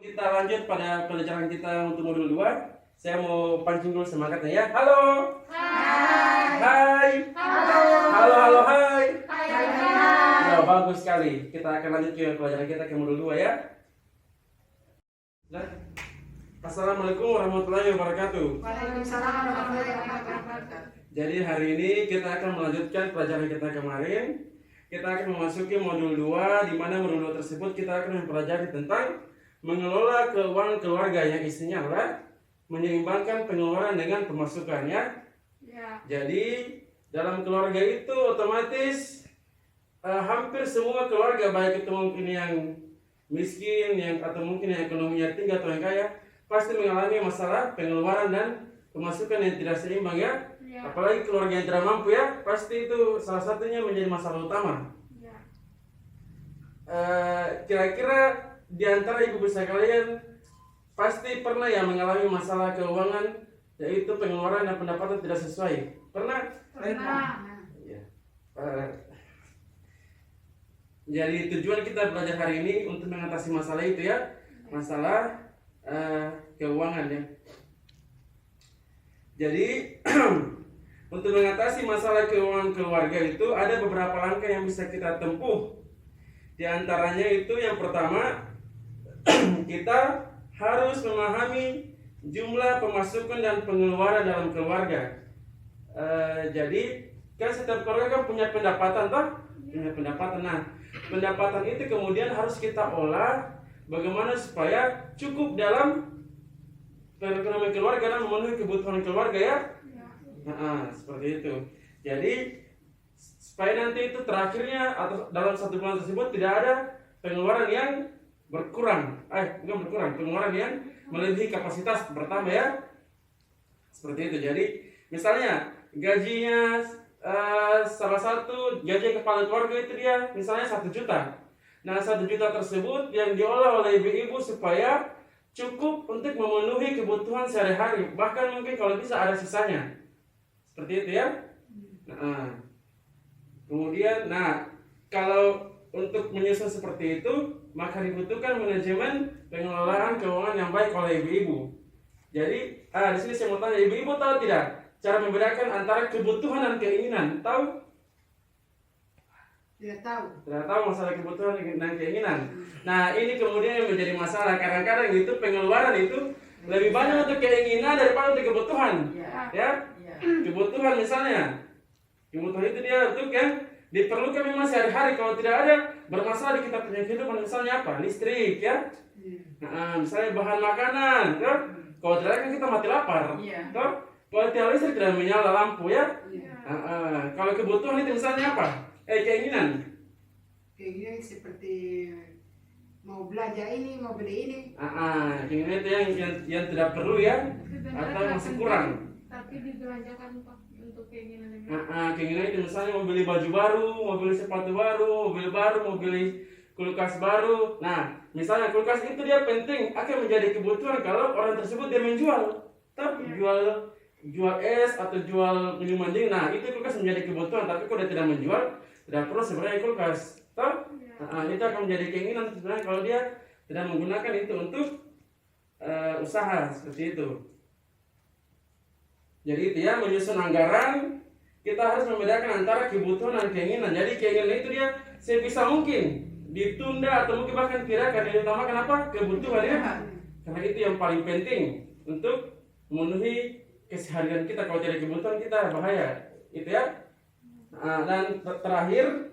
Kita lanjut pada pelajaran kita untuk modul 2. Saya mau pancing dulu semangatnya ya. Halo. Hai. Hai. Halo. Halo, hai. Hai. Ya, bagus sekali. Kita akan lanjut ke pelajaran kita ke modul 2 ya. Assalamualaikum warahmatullahi wabarakatuh. Waalaikumsalam warahmatullahi wabarakatuh. Jadi hari ini kita akan melanjutkan pelajaran kita kemarin. Kita akan memasuki modul 2, di mana modul 2 tersebut kita akan mempelajari tentang mengelola keuangan keluarga yang isinya adalah menyeimbangkan pengeluaran dengan pemasukan ya. Jadi dalam keluarga itu otomatis hampir semua keluarga, baik itu mungkin yang miskin, yang atau mungkin yang ekonominya tinggi atau yang kaya, pasti mengalami masalah pengeluaran dan pemasukan yang tidak seimbang ya. Apalagi keluarga yang tidak mampu ya, pasti itu salah satunya menjadi masalah utama. Kira-kira di antara ibu bisa kalian pasti pernah ya mengalami masalah keuangan, yaitu pengeluaran dan pendapatan tidak sesuai. Pernah? Ya. Jadi tujuan kita belajar hari ini untuk mengatasi masalah itu ya, masalah keuangan ya. Jadi untuk mengatasi masalah keuangan keluarga itu ada beberapa langkah yang bisa kita tempuh. Di antaranya itu yang pertama, kita harus memahami jumlah pemasukan dan pengeluaran dalam keluarga. Jadi kan setiap keluarga kan punya pendapatan toh? Punya pendapatan. Nah, pendapatan itu kemudian harus kita olah bagaimana supaya cukup dalam perekonomian keluarga dan memenuhi kebutuhan keluarga ya. Seperti itu. Jadi supaya nanti itu terakhirnya atau dalam satu bulan tersebut tidak ada pengeluaran yang berkurang. Bukan berkurang, pengeluaran yang melebihi kapasitas pertama ya. Seperti itu. Jadi misalnya gajinya salah satu gaji kepala keluarga itu dia misalnya 1 juta. Nah 1 juta tersebut yang diolah oleh ibu-ibu supaya cukup untuk memenuhi kebutuhan sehari-hari. Bahkan mungkin kalau bisa ada sisanya. Seperti itu ya. Kemudian, kalau untuk menyusun seperti itu, maka dibutuhkan manajemen pengelolaan keuangan yang baik oleh ibu-ibu. Jadi, di sini saya mau tanya, ibu-ibu tahu tidak cara membedakan antara kebutuhan dan keinginan? Tahu? Tidak tahu. Tidak tahu masalah kebutuhan dan keinginan. Nah, ini kemudian yang menjadi masalah. Kadang-kadang itu pengeluaran itu lebih banyak untuk keinginan daripada untuk kebutuhan. Ya? Kebutuhan misalnya, kebutuhan itu dia untuk yang diperlukan memang sehari-hari. Kalau tidak ada, bermasalah di kita punya kehidupan. Misalnya apa? Listrik ya. Misalnya bahan makanan ya? Kalau tidak ada kan kita mati lapar toh? Kalau tiada listrik tidak menyala lampu ya. Kalau kebutuhan itu misalnya apa? Keinginan. Keinginan seperti mau belajar ini, mau beli ini. Keinginan itu yang tidak perlu ya, atau masih kurang. Tapi dibelanjakan Pak untuk keinginan yang Keinginan itu misalnya mau beli baju baru, mau beli sepatu baru, mobil baru, mau beli kulkas baru. Nah, misalnya kulkas itu dia penting akan menjadi kebutuhan kalau orang tersebut dia menjual, tapi jual es atau jual minuman dingin. Nah, itu kulkas menjadi kebutuhan. Tapi kalau dia tidak menjual, tidak perlu sebenarnya kulkas. Toh? Itu akan menjadi keinginan sebenarnya kalau dia tidak menggunakan itu untuk usaha seperti itu. Jadi itu ya, menyusun anggaran kita harus membedakan antara kebutuhan dan keinginan. Jadi keinginan itu dia sebisa mungkin ditunda atau mungkin bahkan tidak akan diutamakan apa? Kebutuhan ya. Karena itu yang paling penting untuk memenuhi keseharian kita. Kalau tidak kebutuhan kita bahaya. Itu ya. Dan terakhir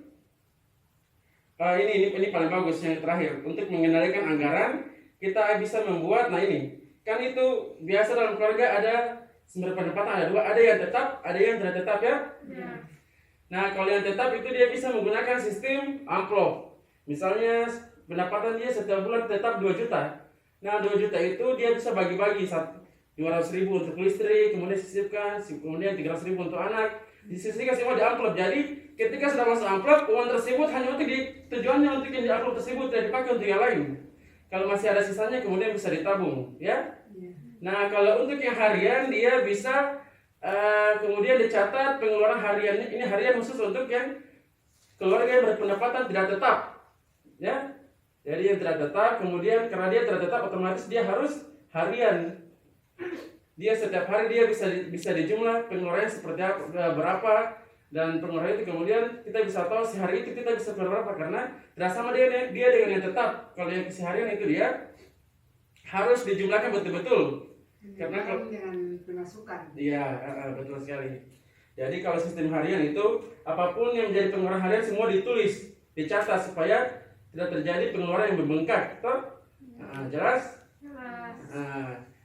ini paling bagus yang terakhir, untuk mengendalikan anggaran kita bisa membuat. Nah ini kan itu biasa dalam keluarga ada sumber pendapatan, ada yang tetap, ada yang tidak tetap ya. Nah kalau yang tetap itu dia bisa menggunakan sistem amplop. Misalnya pendapatan dia setiap bulan tetap 2 juta. Nah 2 juta itu dia bisa bagi-bagi, 200.000 untuk listrik, kemudian sisipkan, kemudian 300.000 untuk anak, disisihkan semua di amplop. Jadi ketika sudah masuk amplop, uang tersebut hanya untuk tujuannya untuk yang di amplop tersebut, tidak dipakai untuk yang lain. Kalau masih ada sisanya kemudian bisa ditabung ya. Nah kalau untuk yang harian dia bisa kemudian dicatat pengeluaran hariannya. Ini harian khusus untuk yang keluarga yang berpendapatan tidak tetap ya. Jadi yang tidak tetap, kemudian karena dia tidak tetap otomatis dia harus harian. Dia setiap hari dia bisa dijumlah pengeluarannya seperti apa, berapa, dan pengeluaran itu kemudian kita bisa tahu sehari itu kita bisa keluar berapa, karena tidak sama dia dengan yang tetap. Kalau yang keseharian itu dia harus dijumlahkan betul-betul. Karena kalau dengan pemasukan. iya, betul sekali. Jadi kalau sistem harian itu apapun yang menjadi pengeluaran harian semua ditulis, dicatat supaya tidak terjadi pengeluaran yang membengkak. Toh? Jelas? Jelas.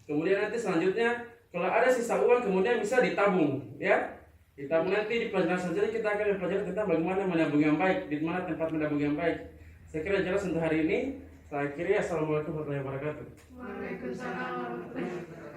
Kemudian nanti selanjutnya kalau ada sisa uang kemudian bisa ditabung, ya. Ditabung nanti di pelajaran selanjutnya kita akan belajar tentang bagaimana menabung yang baik, di mana tempat menabung yang baik. Saya kira jelas untuk hari ini. Saya akhiri. Assalamualaikum warahmatullahi wabarakatuh. Waalaikumsalam warahmatullahi wabarakatuh.